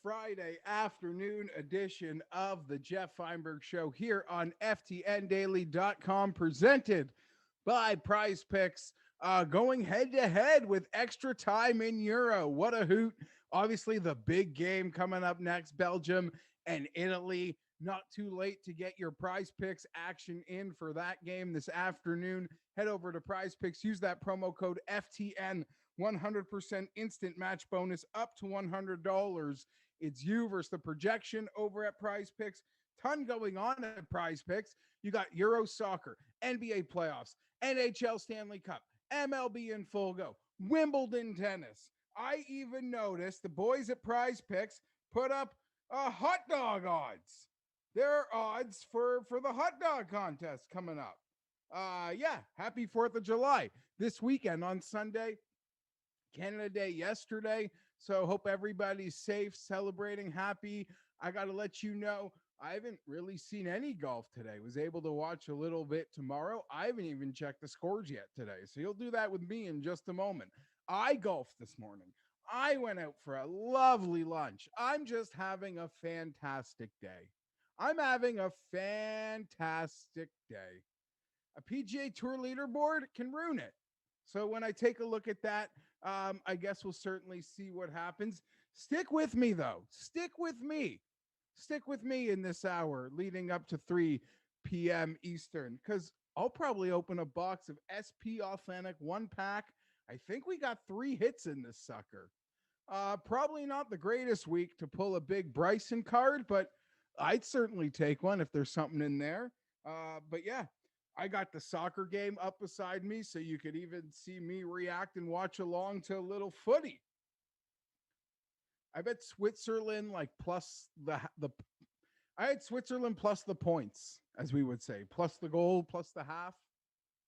Friday afternoon edition of the Geoff Fienberg Show here on FTNDaily.com, presented by PrizePicks, going head to head with extra time in Euro. What a hoot. Obviously, the big game coming up next, Belgium and Italy. Not too late to get your PrizePicks action in for that game this afternoon. Head over to PrizePicks, use that promo code FTN. 100% instant match bonus up to $100. It's you versus the projection over at PrizePicks. Ton going on at PrizePicks. You got Euro soccer, NBA playoffs, NHL Stanley Cup, MLB in full go, Wimbledon tennis. I even noticed the boys at PrizePicks put up hot dog odds. There are odds for the hot dog contest coming up. Yeah, happy 4th of July this weekend on Sunday. Canada Day yesterday. So hope everybody's safe, celebrating, happy. I got to let you know, I haven't really seen any golf today. Was able to watch a little bit tomorrow. I haven't even checked the scores yet today. So you'll do that with me in just a moment. I golfed this morning. I went out for a lovely lunch. I'm just having a fantastic day. I'm having a fantastic day. A PGA Tour leaderboard can ruin it. So when I take a look at that, I guess we'll certainly see what happens. Stick with me, though. Stick with me. Stick with me in this hour leading up to 3 p.m. Eastern, because I'll probably open a box of SP Authentic 1-pack. I think we got 3 hits in this sucker. Probably not the greatest week to pull a big Bryson card, but I'd certainly take one if there's something in there. But yeah, I got the soccer game up beside me, so you could even see me react and watch along to a little footy. I bet Switzerland like plus the I had Switzerland plus the points, as we would say, plus the goal, plus the half.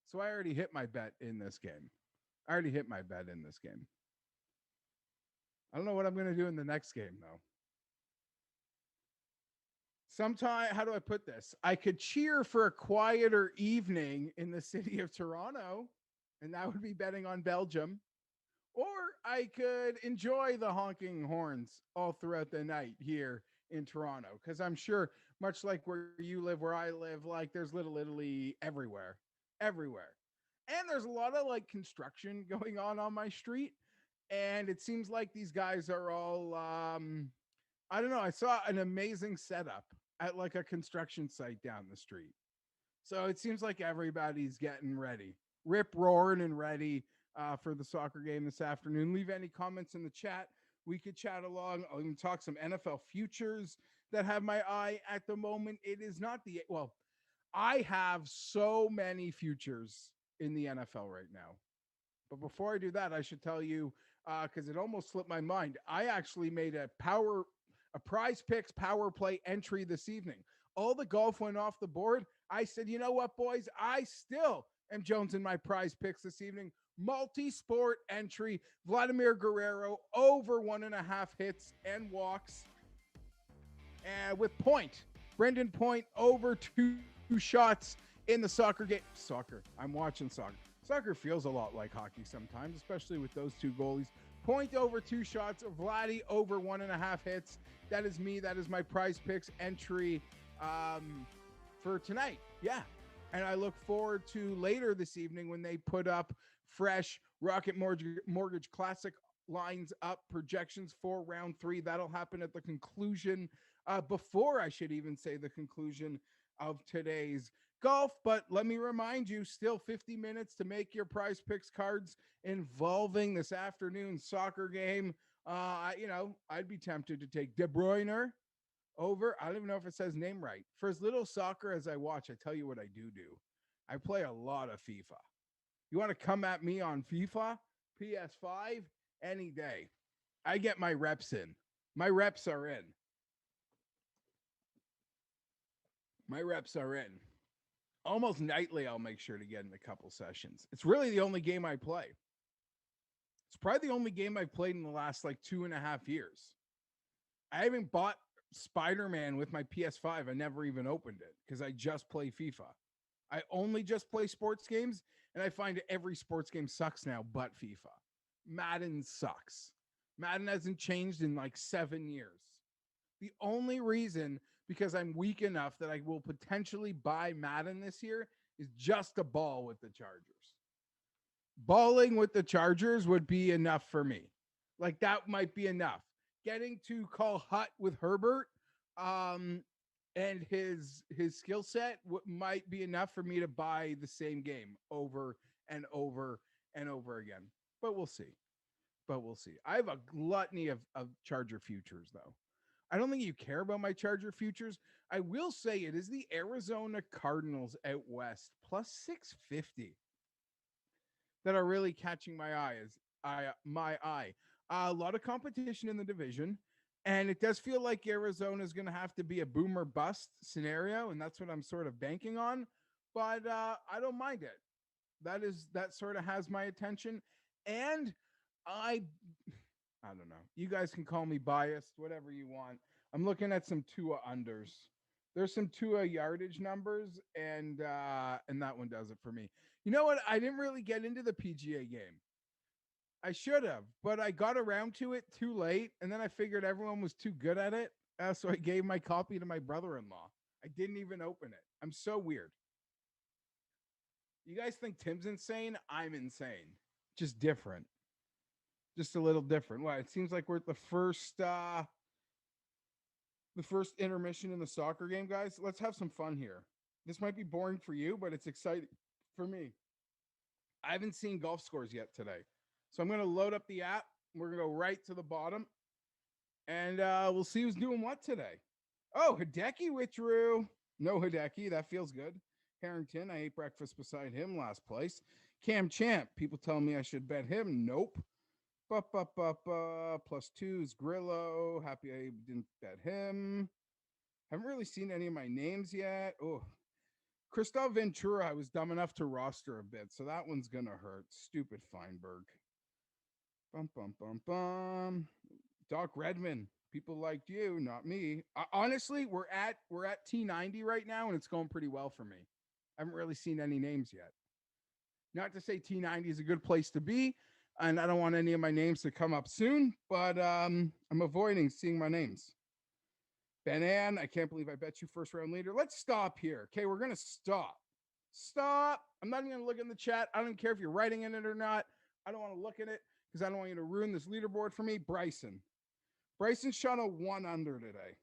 So I already hit my bet in this game. I don't know what I'm going to do in the next game, though. Sometime, how do I put this? I could cheer for a quieter evening in the city of Toronto, and that would be betting on Belgium. Or I could enjoy the honking horns all throughout the night here in Toronto, because I'm sure, much like where you live, where I live, like there's Little Italy everywhere. And there's a lot of like construction going on my street. And it seems like these guys are all, I don't know. I saw an amazing setup at like a construction site down the street. So it seems like everybody's getting ready, rip roaring and ready for the soccer game this afternoon. Leave any comments in the chat. We could chat along. I'll even talk some NFL futures that have my eye at the moment. It is not I have so many futures in the NFL right now. But before I do that, I should tell you, because it almost slipped my mind, I actually made a PrizePicks power play entry this evening. All the golf went off the board. I said, you know what, boys? I still am Jones in my PrizePicks this evening. Multi-sport entry. Vladimir Guerrero over 1.5 hits and walks. And with Point, Brendan Point over 2 shots in the soccer game. I'm watching soccer. Soccer feels a lot like hockey sometimes, especially with those 2 goalies. Point over 2 shots, Vladdy over 1.5 hits. That is me. That is my PrizePicks entry for tonight. Yeah. And I look forward to later this evening when they put up fresh Rocket Mortgage Classic lines up projections for round 3. That'll happen at the conclusion, before I should even say the conclusion of today's golf. But let me remind you, still 50 minutes to make your PrizePicks cards involving this afternoon's soccer game. I'd be tempted to take De Bruyne over. I don't even know if it says name right. For as little soccer as I watch, I tell you what I do. I play a lot of FIFA. You want to come at me on FIFA, PS5, any day. I get my reps in. My reps are in. Almost nightly, I'll make sure to get in a couple sessions. It's really the only game I play. It's probably the only game I've played in the last like 2.5 years. I haven't bought Spider-Man with my PS5. I never even opened it because I just play FIFA. I only just play sports games, and I find every sports game sucks now but FIFA. Madden sucks. Madden hasn't changed in like 7 years. The only reason, because I'm weak enough that I will potentially buy Madden this year, is just a ball with the Chargers. Balling with the Chargers would be enough for me. Like that might be enough. Getting to call hut with Herbert, um, and his skill set might be enough for me to buy the same game over and over and over again. But we'll see. I have a gluttony of Charger futures, though. I don't think you care about my Charger futures. I will say it is the Arizona Cardinals out west plus 650 that are really catching my eye. A lot of competition in the division, and it does feel like Arizona is going to have to be a boomer bust scenario, and that's what I'm sort of banking on. But I don't mind it. That sort of has my attention, and I I don't know. You guys can call me biased, whatever you want. I'm looking at some Tua unders. There's some Tua yardage numbers, and that one does it for me. You know what? I didn't really get into the PGA game. I should have, but I got around to it too late, and then I figured everyone was too good at it, so I gave my copy to my brother-in-law. I didn't even open it. I'm so weird. You guys think Tim's insane? I'm insane. Just different. Just a little different. Well, it seems like we're at the first intermission in the soccer game, guys. Let's have some fun here. This might be boring for you, but it's exciting for me. I haven't seen golf scores yet today. So I'm going to load up the app. We're going to go right to the bottom, and we'll see who's doing what today. Oh, Hideki withdrew. No Hideki. That feels good. Harrington, I ate breakfast beside him last place. Cam Champ, people tell me I should bet him. Nope. Plus twos, Grillo. Happy I didn't bet him. Haven't really seen any of my names yet. Oh, Christoph Ventura, I was dumb enough to roster a bit, so that one's gonna hurt. Stupid Fienberg. Doc Redman. People liked you, not me. Honestly, we're at T90 right now, and it's going pretty well for me. I haven't really seen any names yet. Not to say T90 is a good place to be, and I don't want any of my names to come up soon, but I'm avoiding seeing my names. Ben Ann, I can't believe I bet you first round leader. Let's stop here. Okay, we're going to stop. Stop. I'm not even going to look in the chat. I don't care if you're writing in it or not. I don't want to look at it because I don't want you to ruin this leaderboard for me. Bryson shot a 1 under today.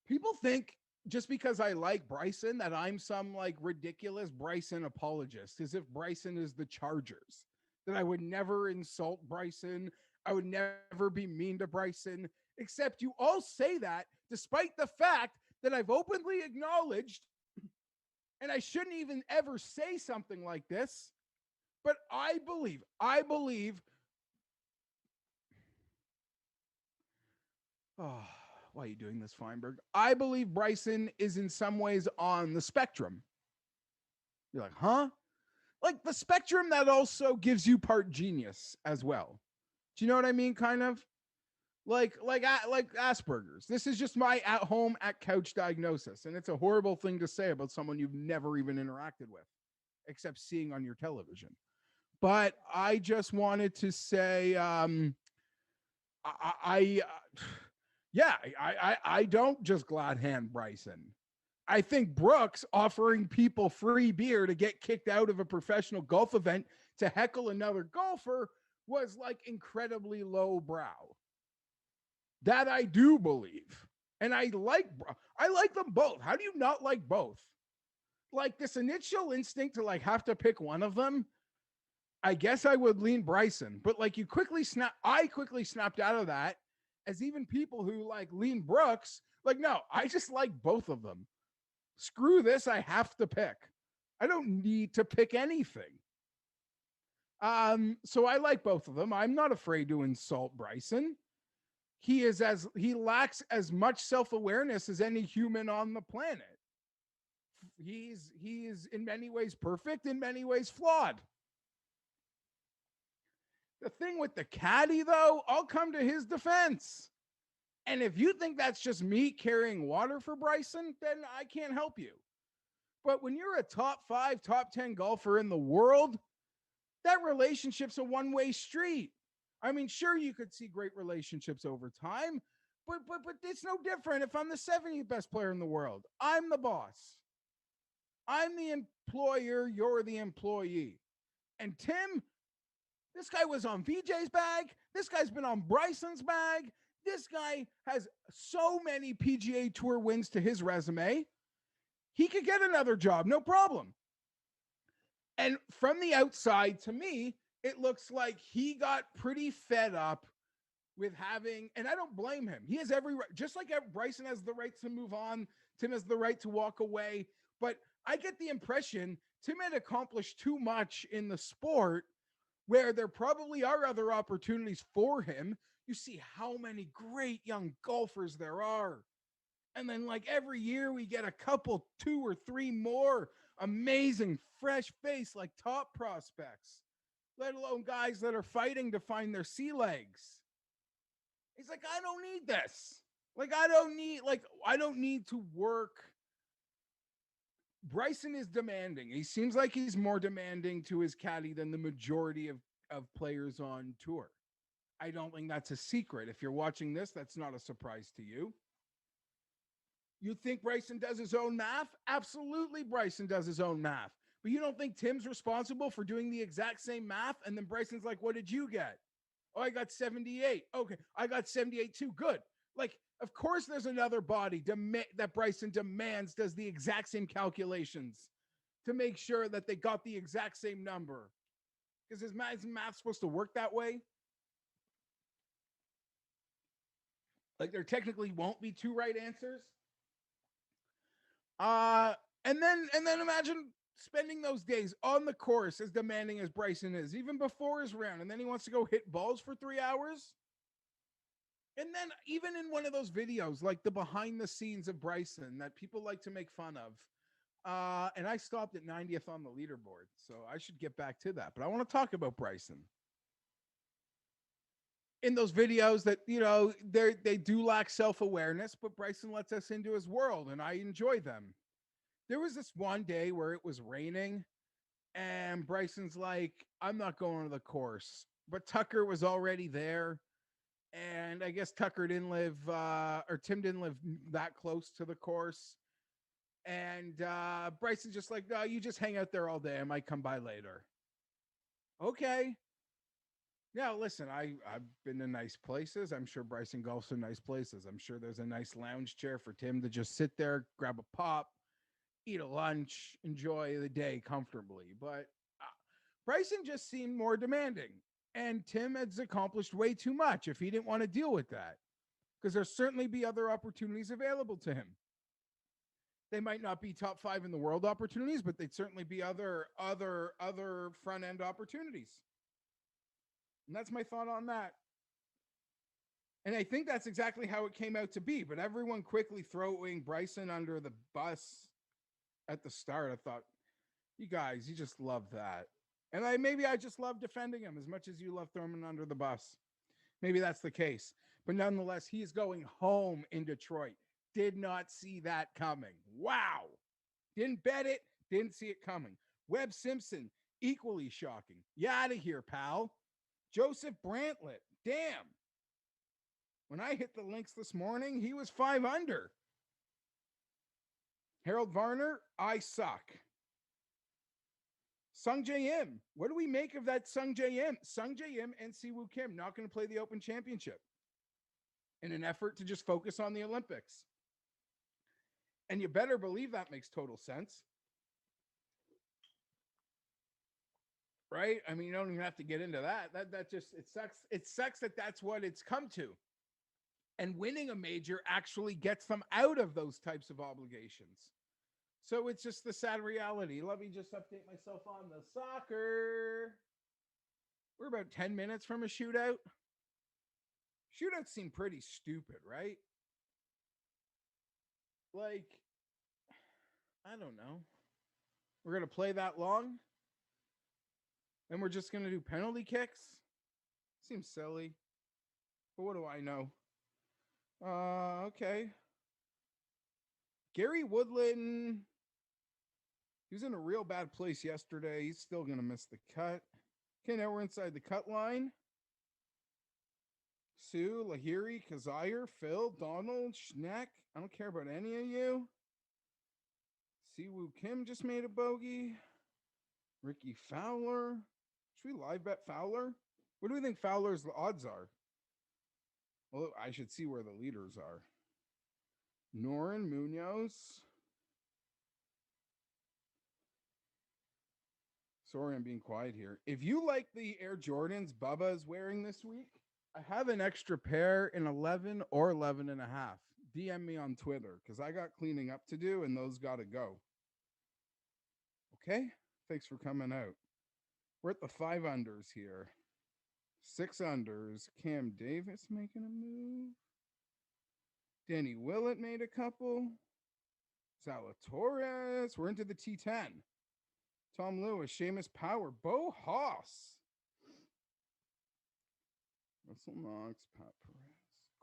People think just because I like Bryson that I'm some like ridiculous Bryson apologist, as if Bryson is the Chargers, that I would never insult Bryson. I would never be mean to Bryson, except you all say that despite the fact that I've openly acknowledged, and I shouldn't even ever say something like this, but I believe, oh, why are you doing this, Fienberg? I believe Bryson is in some ways on the spectrum. You're like, huh? Like the spectrum that also gives you part genius as well. Do you know what I mean? Kind of like Asperger's. This is just my at home at couch diagnosis, and it's a horrible thing to say about someone you've never even interacted with, except seeing on your television. But I just wanted to say, I don't just glad hand Bryson. I think Brooks offering people free beer to get kicked out of a professional golf event to heckle another golfer was like incredibly low brow. That I do believe. And I like them both. How do you not like both? Like this initial instinct to like have to pick one of them. I guess I would lean Bryson, but like I quickly snapped out of that, as even people who like lean Brooks, like, no, I just like both of them. Screw this, I have to pick. I don't need to pick anything. So I like both of them. I'm not afraid to insult Bryson. He lacks as much self-awareness as any human on the planet. He is in many ways perfect, in many ways flawed. The thing with the caddy, though, I'll come to his defense. And if you think that's just me carrying water for Bryson, then I can't help you. But when you're a top 5, top 10 golfer in the world, that relationship's a one-way street. I mean, sure, you could see great relationships over time, but it's no different if I'm the 70th best player in the world. I'm the boss. I'm the employer, you're the employee. And Tim, this guy was on VJ's bag. This guy's been on Bryson's bag. This guy has so many PGA Tour wins to his resume. He could get another job, no problem. And from the outside, to me, it looks like he got pretty fed up with having, and I don't blame him. He has every right, just like Bryson has the right to move on, Tim has the right to walk away. But I get the impression Tim had accomplished too much in the sport where there probably are other opportunities for him. You see how many great young golfers there are. And then, like, every year we get a couple, 2 or 3 more amazing, fresh face, like top prospects, let alone guys that are fighting to find their sea legs. He's like, I don't need this. I don't need to work. Bryson is demanding. He seems like he's more demanding to his caddy than the majority of players on tour. I don't think that's a secret. If you're watching this, that's not a surprise to you. You think Bryson does his own math? Absolutely, Bryson does his own math. But you don't think Tim's responsible for doing the exact same math? And then Bryson's like, what did you get? Oh, I got 78. Okay, I got 78 too. Good. Like, of course, there's another body that Bryson demands does the exact same calculations to make sure that they got the exact same number. Because his math's supposed to work that way. Like, there technically won't be 2 right answers. And then imagine spending those days on the course as demanding as Bryson is, even before his round, and then he wants to go hit balls for 3 hours. And then even in one of those videos, like the behind the scenes of Bryson that people like to make fun of, and I stopped at 90th on the leaderboard, so I should get back to that. But I want to talk about Bryson. In those videos that, they do lack self-awareness, but Bryson lets us into his world, and I enjoy them. There was this one day where it was raining, and Bryson's like, I'm not going to the course. But Tucker was already there. And I guess Tucker didn't live, or Tim didn't live that close to the course. And Bryson's just like, no, you just hang out there all day. I might come by later. Okay. Now, listen, I've been to nice places. I'm sure Bryson golfs in nice places. I'm sure there's a nice lounge chair for Tim to just sit there, grab a pop, eat a lunch, enjoy the day comfortably. But Bryson just seemed more demanding. And Tim has accomplished way too much if he didn't want to deal with that. Because there'll certainly be other opportunities available to him. They might not be top 5 in the world opportunities, but they'd certainly be other front end opportunities. And that's my thought on that. And I think that's exactly how it came out to be. But everyone quickly throwing Bryson under the bus at the start. I thought, you guys, you just love that. And maybe I just love defending him as much as you love throwing him under the bus. Maybe that's the case. But nonetheless, he is going home in Detroit. Did not see that coming. Wow. Didn't bet it. Didn't see it coming. Webb Simpson, equally shocking. You out of here, pal. Joseph Brantlett. Damn. When I hit the links this morning, he was 5 under. Harold Varner, I suck. Sung J M. What do we make of that Sung J M? Sung J M and Siwoo Kim not going to play the Open Championship in an effort to just focus on the Olympics. And you better believe that makes total sense. Right? I mean, you don't even have to get into that. That just, it sucks. It sucks that that's what it's come to. And winning a major actually gets them out of those types of obligations. So it's just the sad reality. Let me just update myself on the soccer. We're about 10 minutes from a shootout. Shootouts seem pretty stupid, right? Like, I don't know. We're going to play that long? And we're just going to do penalty kicks? Seems silly. But what do I know? Okay. Gary Woodland. He was in a real bad place yesterday. He's still going to miss the cut. Okay, now we're inside the cut line. Sue, Lahiri, Kazire, Phil, Donald, Schneck. I don't care about any of you. Siwoo Kim just made a bogey. Ricky Fowler. Should we live bet Fowler? What do we think Fowler's odds are? Well, I should see where the leaders are. Norin Munoz. Sorry, I'm being quiet here. If you like the Air Jordans Bubba is wearing this week, I have an extra pair in 11 or 11 and a half. DM me on Twitter because I got cleaning up to do and those got to go. Okay? Thanks for coming out. We're at the 5 unders here. 6 unders. Cam Davis making a move. Danny Willett made a couple. Zalatoris. We're into the T10. Tom Lewis, Seamus Power, Bo Haas. Russell Knox, Pat Perez.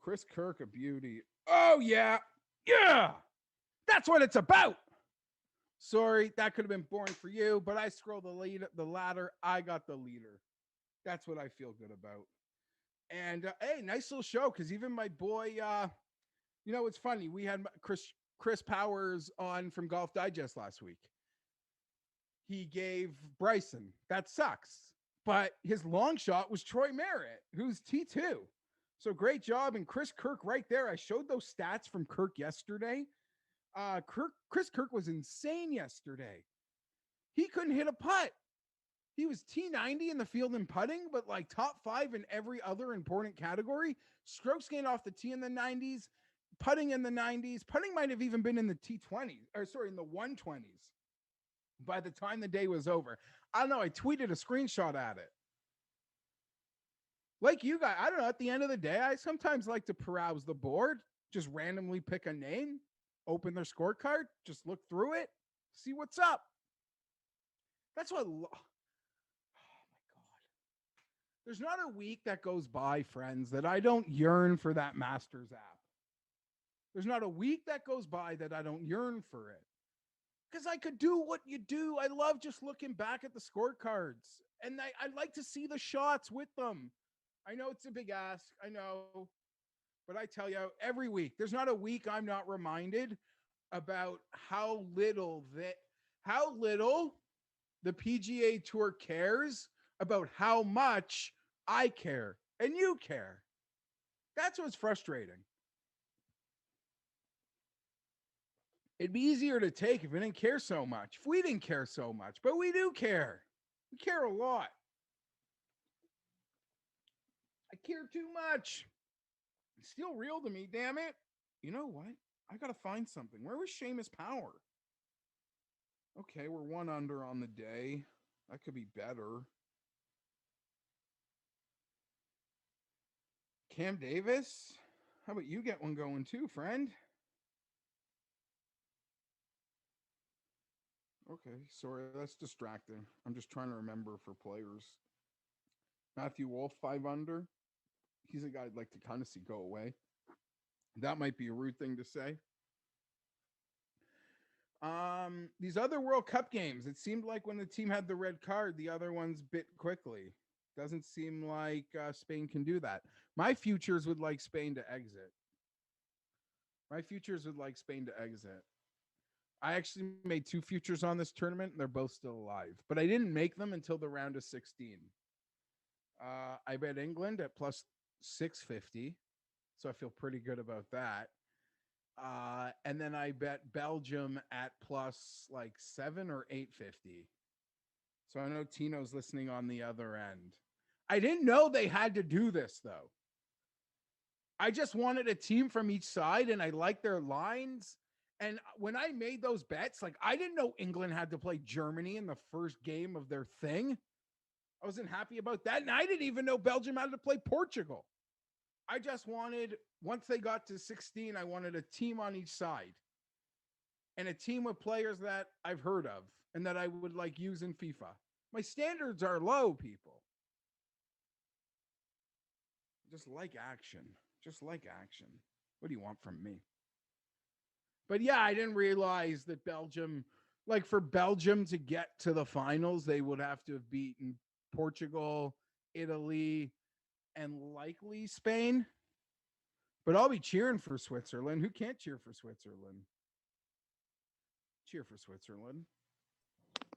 Chris Kirk, a beauty. Oh, yeah. Yeah. That's what it's about. Sorry, that could have been boring for you, but I scrolled the ladder. I got the leader. That's what I feel good about. And hey, nice little show because even my boy, you know, it's funny. We had Chris Powers on from Golf Digest last week. He gave Bryson. That sucks. But his long shot was Troy Merritt, who's T2. So great job. And Chris Kirk right there. I showed those stats from Kirk yesterday. Chris Kirk was insane yesterday. He couldn't hit a putt. He was T90 in the field in putting, but like top 5 in every other important category. Strokes gained off the tee in the 90s, putting in the 90s. Putting might have even been in the T20s, or sorry, in the 120s by the time the day was over. I don't know. I tweeted a screenshot at it. Like you guys, I don't know. At the end of the day, I sometimes like to peruse the board, just randomly pick a name, open their scorecard, just look through it, see what's up. That's what. Oh my God. There's not a week that goes by, friends, that I don't yearn for that Masters app. There's not a week that goes by that I don't yearn for it. Because I could do what you do. I love just looking back at the scorecards. And I like to see the shots with them. I know it's a big ask. I know. But I tell you, every week, there's not a week I'm not reminded about how little the PGA Tour cares about how much I care and you care. That's what's frustrating. It'd be easier to take if we didn't care so much. If we didn't care so much, but we do care. We care a lot. I care too much. It's still real to me, damn it. You know what? I got to find something. Where was Seamus Power? Okay, we're 1 under on the day. That could be better. Cam Davis? How about you get one going too, friend? Okay, sorry, that's distracting. I'm just trying to remember for players. Matthew Wolf, 5 under. He's a guy I'd like to kind of see go away. That might be a rude thing to say. These other World Cup games, it seemed like when the team had the red card, the other ones bit quickly. Doesn't seem like Spain can do that. My futures would like Spain to exit. I actually made 2 futures on this tournament, and they're both still alive. But I didn't make them until the round of 16. I bet England at plus 650, so I feel pretty good about that. And then I bet Belgium at plus like 7 or 850. So I know Tino's listening on the other end. I didn't know they had to do this though. I just wanted a team from each side and I liked their lines. And when I made those bets, like I didn't know England had to play Germany in the first game of their thing. I wasn't happy about that. And I didn't even know Belgium had to play Portugal. I just wanted, once they got to 16, I wanted a team on each side and a team with players that I've heard of and that I would like use in FIFA. My standards are low, people. Just like action. What do you want from me? But yeah, I didn't realize that Belgium, like for Belgium to get to the finals, they would have to have beaten Portugal, Italy, and likely Spain. But I'll be cheering for Switzerland. Who can't cheer for Switzerland? Cheer for Switzerland.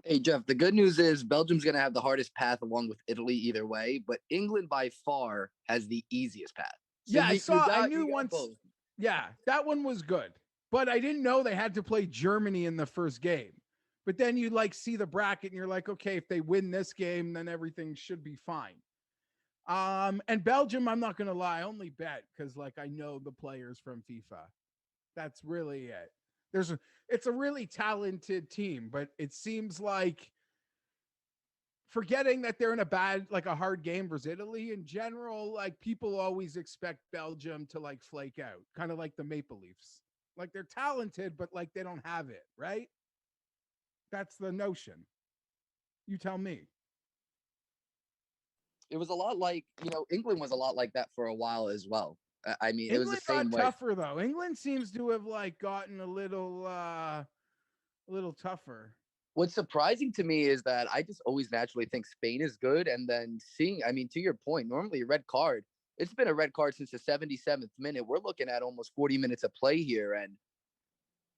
Hey, Jeff, the good news is Belgium's going to have the hardest path along with Italy either way, but England by far has the easiest path. So Yeah, I knew you got once. both. Yeah, that one was good. But I didn't know they had to play Germany in the first game. But then you like see the bracket and you're like, okay, if they win this game, then everything should be fine. And Belgium, I'm not gonna lie, I only bet because like I know the players from FIFA. That's really it. It's a really talented team, but it seems like forgetting that they're in a hard game versus Italy in general, like people always expect Belgium to like flake out, kind of like the Maple Leafs. Like they're talented, but like they don't have it, right? That's the notion. You tell me. It was a lot like, England was a lot like that for a while as well. I mean, it was the England same got way. tougher though. England seems to have like gotten a little tougher. What's surprising to me is that I just always naturally think Spain is good. And then to your point, normally a red card, it's been a red card since the 77th minute. We're looking at almost 40 minutes of play here. And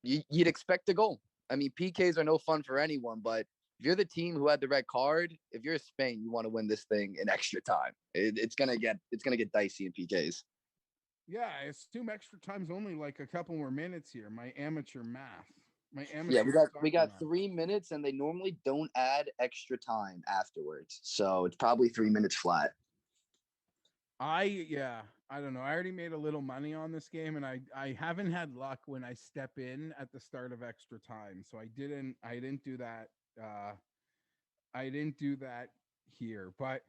you'd expect a goal. I mean, PKs are no fun for anyone, but if you're the team who had the red card, if you're Spain, you want to win this thing in extra time. It's gonna get dicey in PKs. Yeah, I assume extra time's only like a couple more minutes here. My amateur math. Yeah, we got 3 minutes, and they normally don't add extra time afterwards, so it's probably 3 minutes flat. I don't know. I already made a little money on this game, and I haven't had luck when I step in at the start of extra time. So I didn't do that. I didn't do that here, but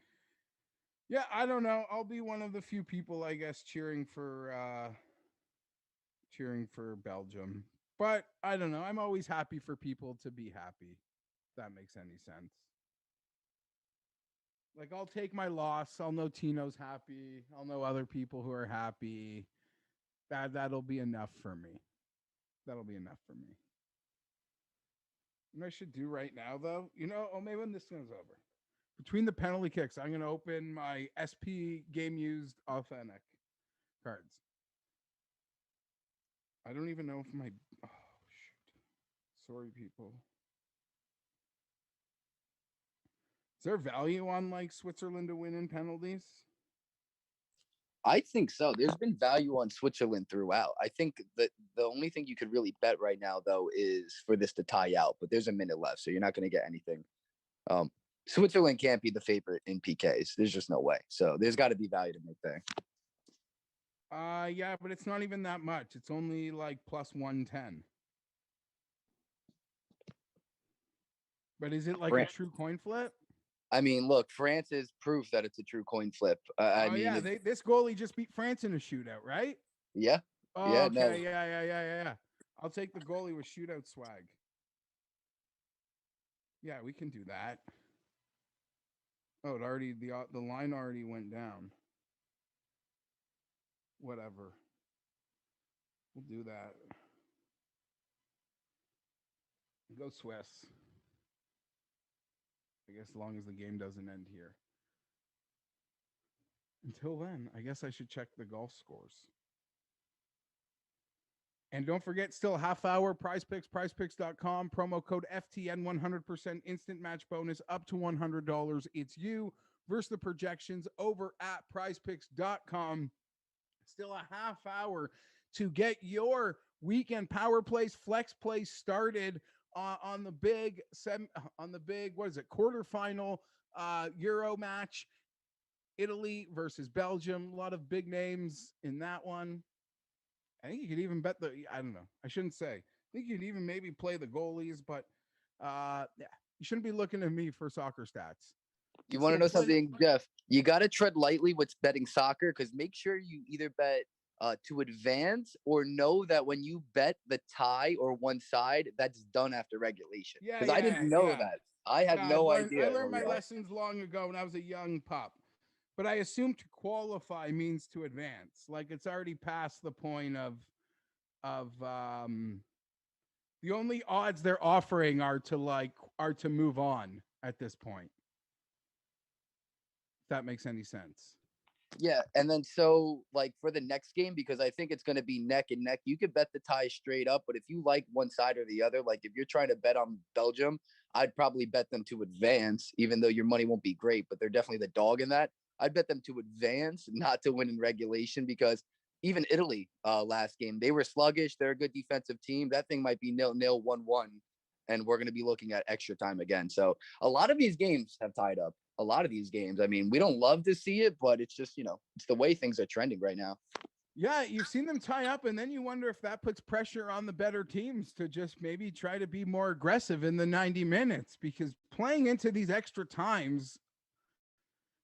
yeah, I don't know. I'll be one of the few people, I guess, cheering for Belgium. But I don't know. I'm always happy for people to be happy. If that makes any sense. Like I'll take my loss. I'll know Tino's happy. I'll know other people who are happy. That'll be enough for me. That'll be enough for me. What I should do right now, though, maybe when this one's over, between the penalty kicks, I'm going to open my SP game used authentic cards. I don't even know if my. Oh, shoot. Sorry, people. Is there value on like Switzerland to win in penalties? I think so. There's been value on Switzerland throughout. I think that the only thing you could really bet right now, though, is for this to tie out. But there's a minute left, so you're not going to get anything. Switzerland can't be the favorite in PKs. There's just no way. So there's got to be value to make there. Yeah, but it's not even that much. It's only like plus 110. But is it like a true coin flip? I mean, look, France is proof that it's a true coin flip. This goalie just beat France in a shootout, right? Yeah. Oh, yeah. Okay. No. Yeah. I'll take the goalie with shootout swag. Yeah, we can do that. Oh, the line already went down. Whatever. We'll do that. Go Swiss. I guess as long as the game doesn't end here. Until then, I guess I should check the golf scores. And don't forget, still half hour PrizePicks, prizepicks.com, promo code FTN, 100% instant match bonus up to $100. It's you versus the projections over at prizepicks.com. Still a half hour to get your weekend power plays, flex plays started on the big quarterfinal Euro match. Italy versus Belgium. A lot of big names in that one. I think you could even bet I don't know. I shouldn't say. I think you'd even maybe play the goalies, but yeah, you shouldn't be looking at me for soccer stats. You want to know something, Jeff? You got to tread lightly with betting soccer because make sure you either bet to advance or know that when you bet the tie or one side, that's done after regulation. Because I didn't know that. I had no idea. I learned my lessons long ago when I was a young pup. But I assume to qualify means to advance. Like it's already past the point of the only odds they're offering are to move on at this point. If that makes any sense. Yeah, and then so like for the next game, because I think it's going to be neck and neck, you could bet the tie straight up. But if you like one side or the other, like if you're trying to bet on Belgium, I'd probably bet them to advance, even though your money won't be great, but they're definitely the dog in that. I'd bet them to advance, not to win in regulation, because even Italy last game, they were sluggish. They're a good defensive team. That thing might be 0-0, 1-1, and we're going to be looking at extra time again. So a lot of these games have tied up. A lot of these games. I mean, we don't love to see it, but it's just, it's the way things are trending right now. Yeah, you've seen them tie up, and then you wonder if that puts pressure on the better teams to just maybe try to be more aggressive in the 90 minutes, because playing into these extra times,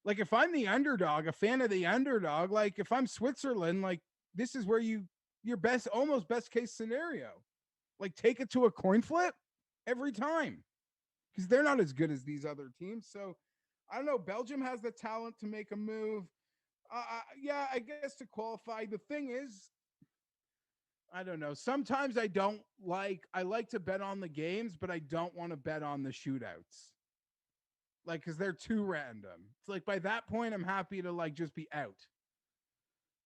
like if I'm the underdog, a fan of the underdog, like if I'm Switzerland, like this is where your best, almost best case scenario, like take it to a coin flip every time, because they're not as good as these other teams. So I don't know. Belgium has the talent to make a move. Yeah, I guess to qualify. The thing is, I don't know. Sometimes I like to bet on the games, but I don't want to bet on the shootouts. Like, because they're too random. It's like by that point, I'm happy to like just be out.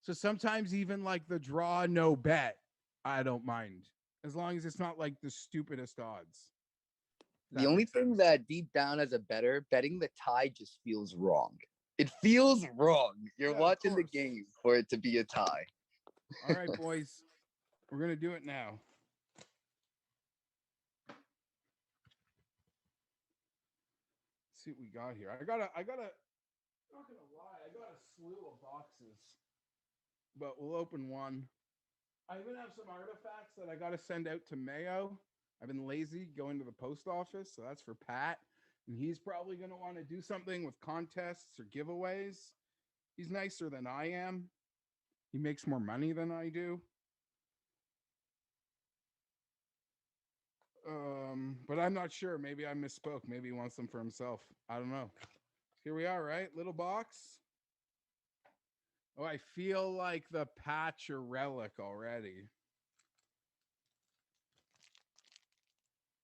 So sometimes even like the draw no bet, I don't mind. As long as it's not like the stupidest odds. The That only makes thing sense. that deep down as a better, betting the tie just feels wrong. It feels wrong. You're Yeah, of watching the course. game for it to be a tie. All right, boys. We're gonna do it now. Let's see what we got here. Not gonna lie, I got a slew of boxes, but we'll open one. I even have some artifacts that I got to send out to Mayo. I've been lazy going to the post office, so that's for Pat. And he's probably going to want to do something with contests or giveaways. He's nicer than I am. He makes more money than I do. But I'm not sure. Maybe I misspoke. Maybe he wants them for himself. I don't know. Here we are, right? Little box. Oh, I feel like the patch or relic already.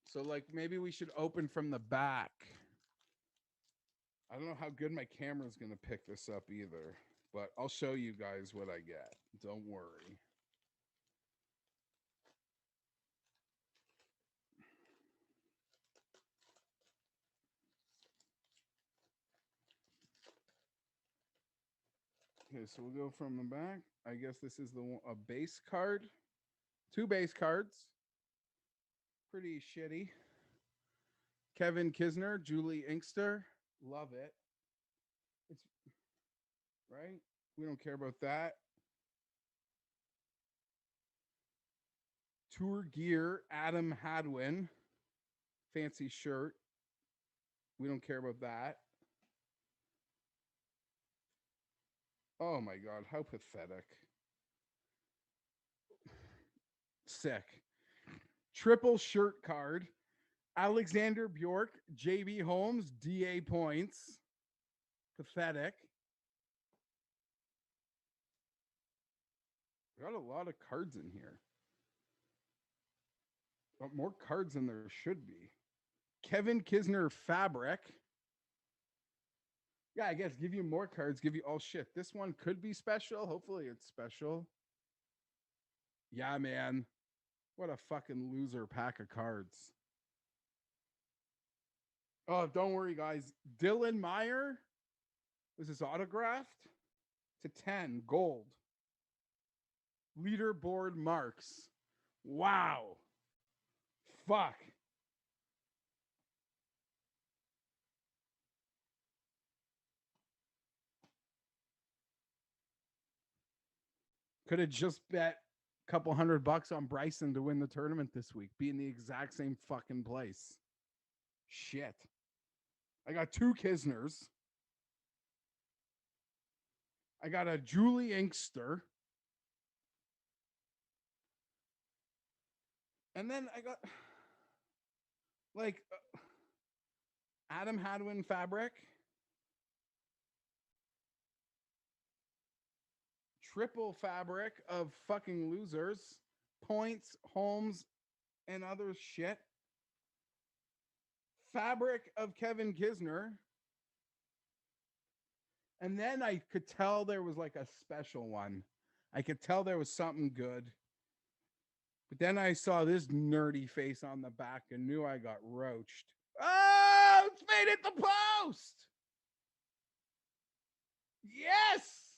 So, like, maybe we should open from the back. I don't know how good my camera's going to pick this up either, but I'll show you guys what I get. Don't worry. Okay, so we'll go from the back. I guess this is a base card. Two base cards. Pretty shitty. Kevin Kisner, Julie Inkster. Love it. It's right. We don't care about that. Tour gear, Adam Hadwin. Fancy shirt. We don't care about that. Oh my God, how pathetic. Sick. Triple shirt card. Alexander Bjork, JB Holmes, DA points. Pathetic. Got a lot of cards in here. But more cards than there should be. Kevin Kisner fabric. Yeah, I guess give you more cards, give you all shit. This one could be special. Hopefully it's special. Yeah, man. What a fucking loser pack of cards. Oh, don't worry, guys. Dylan Meyer. Was this autographed? To 10, gold. Leaderboard marks. Wow. Fuck. Could have just bet a couple $100 on Bryson to win the tournament this week, be in the exact same fucking place. Shit. I got two Kisners. I got a Julie Inkster. And then I got like Adam Hadwin fabric. Triple fabric of fucking losers. Points, Holmes, and other shit. Fabric of Kevin Kisner. And then I could tell there was like a special one. I could tell there was something good. But then I saw this nerdy face on the back and knew I got roached. Oh, it's made it the post. Yes.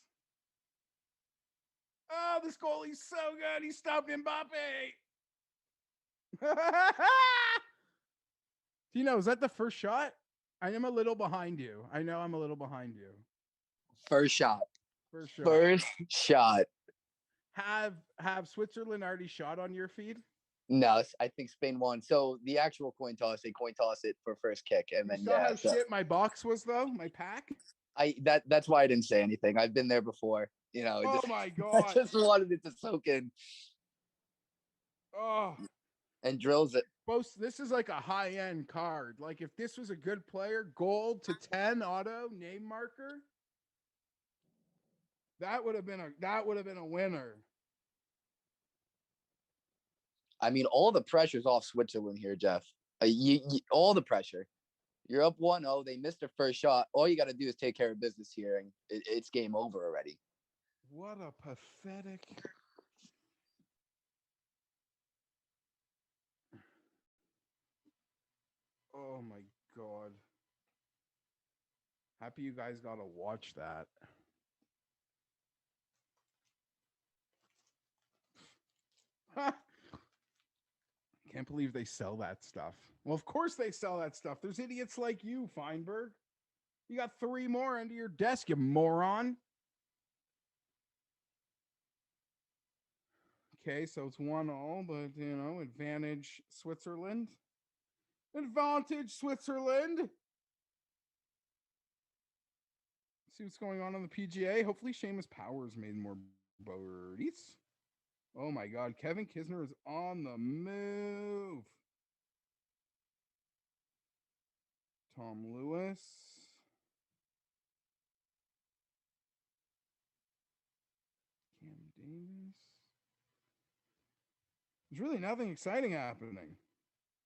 Oh, this goalie's so good. He stopped Mbappe. Tino, is that the first shot? I am a little behind you. I know I'm a little behind you. First shot. First shot. First shot. Have Switzerland already shot on your feed? No, I think Spain won. So the actual coin toss, they coin toss it for first kick, and then you saw how shit my box was though, my pack. That's why I didn't say anything. I've been there before. You know. Oh my god! I just wanted it to soak in. Oh. And drills it. This is like a high end card. Like if this was a good player, gold to 10 auto name marker. That would have been a winner. I mean, all the pressure's off Switzerland here, Geoff. All the pressure. You're up 1-0. They missed their first shot. All you got to do is take care of business here, and it's game over already. What a pathetic. Oh my god. Happy you guys got to watch that. Can't believe they sell that stuff. Well, of course they sell that stuff. There's idiots like you, Fienberg. You got 3 more under your desk, you moron. Okay, so it's 1-0, but advantage Switzerland. Advantage Switzerland. See what's going on the PGA. Hopefully Seamus Powers made more birdies. Oh my god, Kevin Kisner is on the move. Tom Lewis. Cam Davis. There's really nothing exciting happening.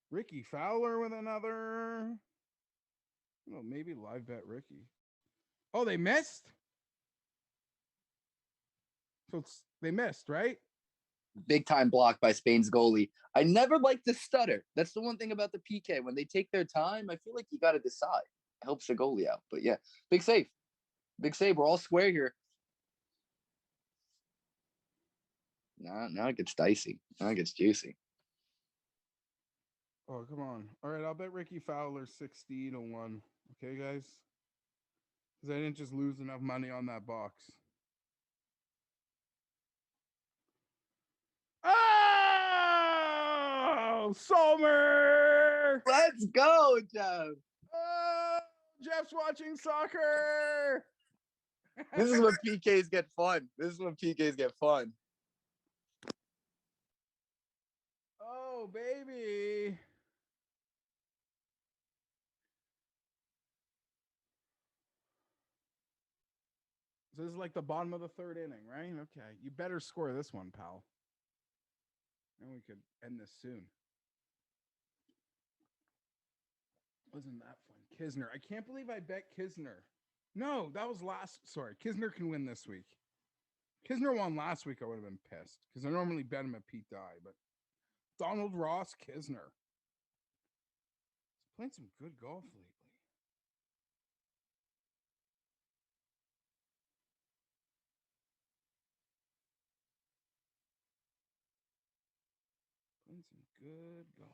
Ricky Fowler with another. Oh, maybe live bet Ricky. Oh, they missed? So they missed, right? Big time block by Spain's goalie. I never like to stutter. That's the one thing about the PK. When they take their time, I feel like you got to decide. It helps the goalie out. But yeah, big save. Big save. We're all square here. Now it gets dicey. Now it gets juicy. Oh, come on. All right, I'll bet Ricky Fowler 60-1. Okay, guys? Because I didn't just lose enough money on that box. Oh, Sommer! Let's go, Geoff. Oh, Geoff's watching soccer. This is when PKs get fun. Oh, baby. So this is like the bottom of the 3rd inning, right? Okay. You better score this one, pal. And we could end this soon. Wasn't that fun? Kisner. I can't believe I bet Kisner. No, that was sorry. Kisner can win this week. Kisner won last week. I would have been pissed because I normally bet him at Pete Dye, but Donald Ross Kisner. He's playing some good golf lately. Playing some good golf.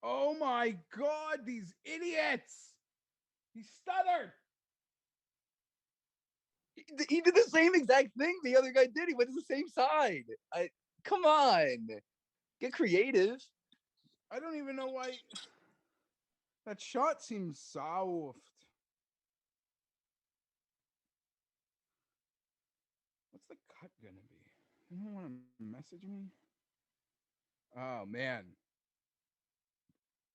Oh my god, these idiots! He stuttered. He did the same exact thing the other guy did. He went to the same side. Come on. Get creative. I don't even know why. That shot seems soft. What's the cut gonna be? Anyone want to message me? Oh man.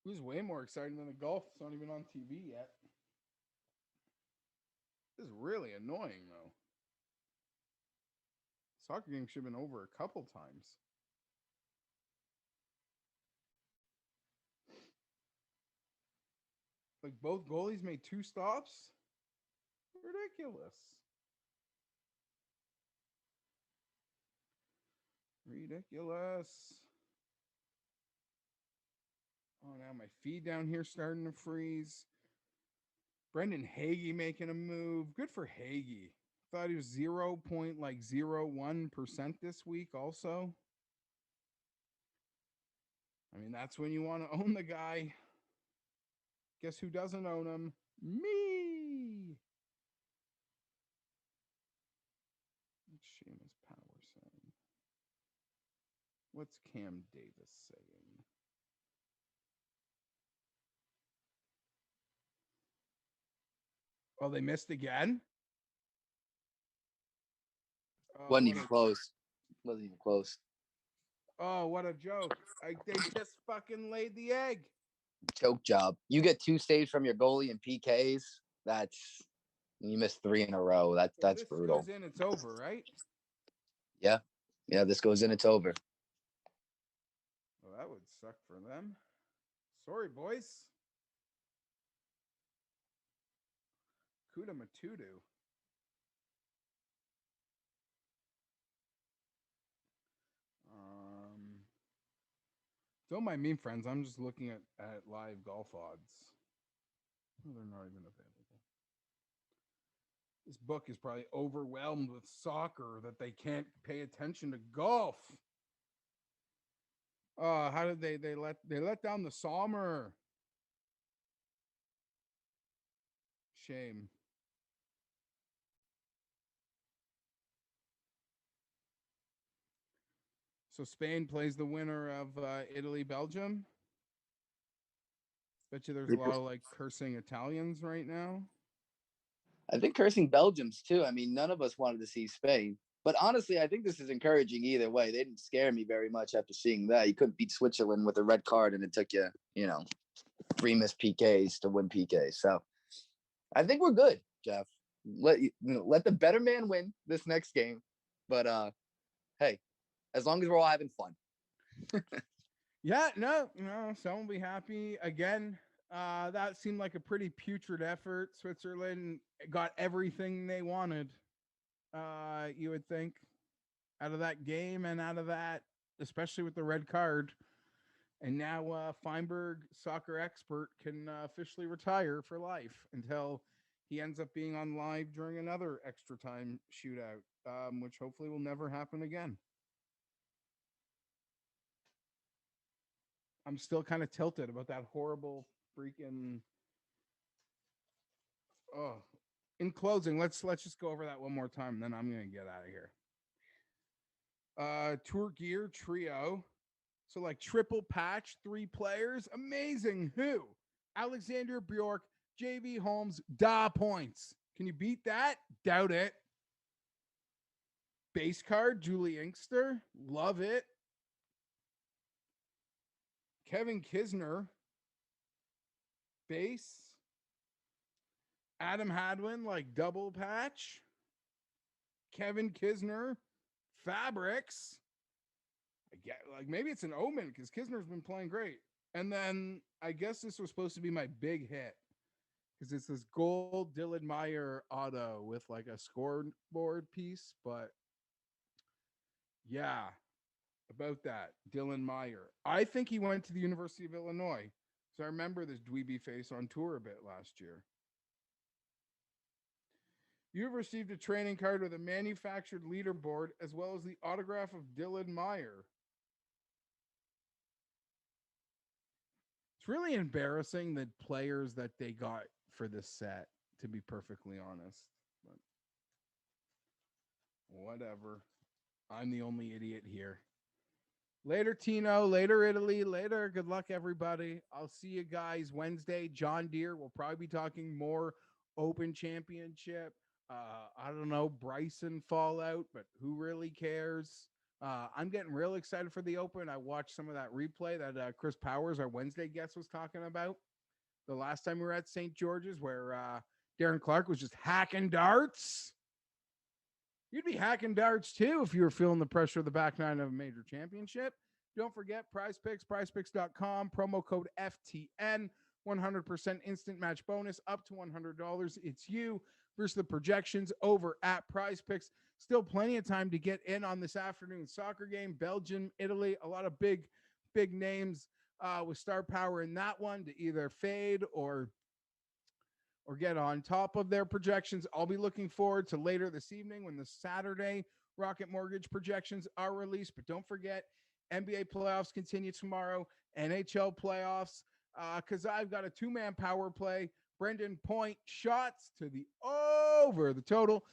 It was way more exciting than the golf. It's not even on TV yet. This is really annoying though. Soccer game should have been over a couple times. Like both goalies made 2 stops. Ridiculous. Ridiculous. Oh, now my feed down here starting to freeze. Brendan Hagee making a move. Good for Hagee. Thought he was 0.01% this week also. I mean, that's when you want to own the guy. Guess who doesn't own him? Me. What's Seamus Power saying? What's Cam Davis saying? Oh, they missed again? Wasn't even close. Wasn't even close. Oh, what a joke. They just fucking laid the egg. Choke job. You get 2 saves from your goalie and PKs. You missed 3 in a row. That's brutal. This goes in, it's over, right? Yeah. Yeah, this goes in, it's over. Well, that would suck for them. Sorry, boys. Kuda Matudu. Don't mind me, friends. I'm just looking at live golf odds. Oh, they're not even available. This book is probably overwhelmed with soccer that they can't pay attention to golf. How did they let down the Sommer? Shame. So Spain plays the winner of Italy, Belgium. Bet you there's a lot of like cursing Italians right now. I think cursing Belgium's too. I mean, none of us wanted to see Spain. But honestly, I think this is encouraging either way. They didn't scare me very much after seeing that. You couldn't beat Switzerland with a red card, and it took you, 3 missed PKs to win PKs. So I think we're good, Geoff. Let the better man win this next game. But hey, as long as we're all having fun. Yeah, no, someone will be happy. Again, that seemed like a pretty putrid effort. Switzerland got everything they wanted, you would think, out of that game and out of that, especially with the red card. And now Fienberg, soccer expert, can officially retire for life until he ends up being on live during another extra time shootout, which hopefully will never happen again. I'm still kind of tilted about that horrible freaking. Oh, in closing, let's just go over that one more time, and then I'm gonna get out of here. Tour gear trio. So like triple patch, 3 players. Amazing. Who? Alexander Bjork, JV Holmes, Da points. Can you beat that? Doubt it. Base card, Julie Inkster. Love it. Kevin Kisner. Base. Adam Hadwin, like double patch. Kevin Kisner. Fabrics. I get like maybe it's an omen because Kisner's been playing great. And then I guess this was supposed to be my big hit because it's this gold Dylan Meyer auto with like a scoreboard piece. But yeah, about that, Dylan Meyer. I think he went to the University of Illinois. So I remember this dweeby face on tour a bit last year. You've received a training card with a manufactured leaderboard as well as the autograph of Dylan Meyer. It's really embarrassing that players that they got for this set, to be perfectly honest. But whatever. I'm the only idiot here. Later, Tino. Later, Italy. Later. Good luck, everybody. I'll see you guys Wednesday. John Deere. We'll probably be talking more Open Championship. I don't know, Bryson Fallout, but who really cares? I'm getting real excited for the Open. I watched some of that replay that Chris Powers, our Wednesday guest, was talking about the last time we were at St. George's, where Darren Clark was just hacking darts. You'd be hacking darts too if you were feeling the pressure of the back nine of a major championship. Don't forget PrizePicks, PrizePicks.com, promo code FTN, 100% instant match bonus up to $100. It's you versus the projections over at PrizePicks. Still plenty of time to get in on this afternoon soccer game. Belgium, Italy, a lot of big names with star power in that one to either fade or get on top of their projections. I'll be looking forward to later this evening when the Saturday Rocket Mortgage projections are released. But don't forget, NBA playoffs continue tomorrow, NHL playoffs, because I've got a two-man power play. Brendan Point shots to the over the total,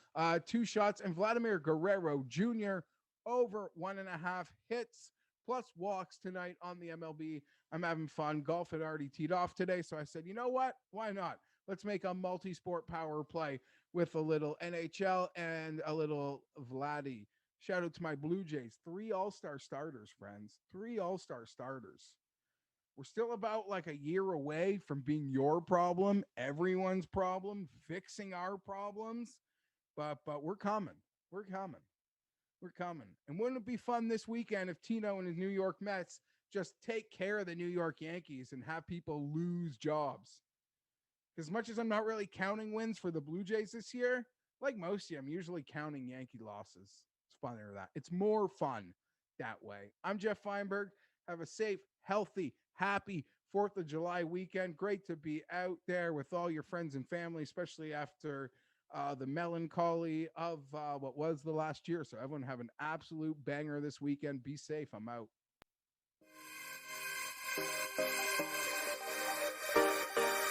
2 shots, and Vladimir Guerrero Jr. over 1.5 hits plus walks tonight on the MLB. I'm having fun. Golf had already teed off today, so I said, you know what? Why not? Let's make a multi-sport power play with a little NHL and a little Vladdy. Shout out to my Blue Jays. 3 all-star starters, friends. 3 all-star starters. We're still about like a year away from being your problem, everyone's problem, fixing our problems. But we're coming. We're coming. We're coming. And wouldn't it be fun this weekend if Tino and his New York Mets just take care of the New York Yankees and have people lose jobs? As much as I'm not really counting wins for the Blue Jays this year, like most of you, I'm usually counting Yankee losses. It's funnier that. It's more fun that way. I'm Geoff Fienberg. Have a safe, healthy, happy 4th of July weekend. Great to be out there with all your friends and family, especially after the melancholy of what was the last year. So everyone have an absolute banger this weekend. Be safe. I'm out.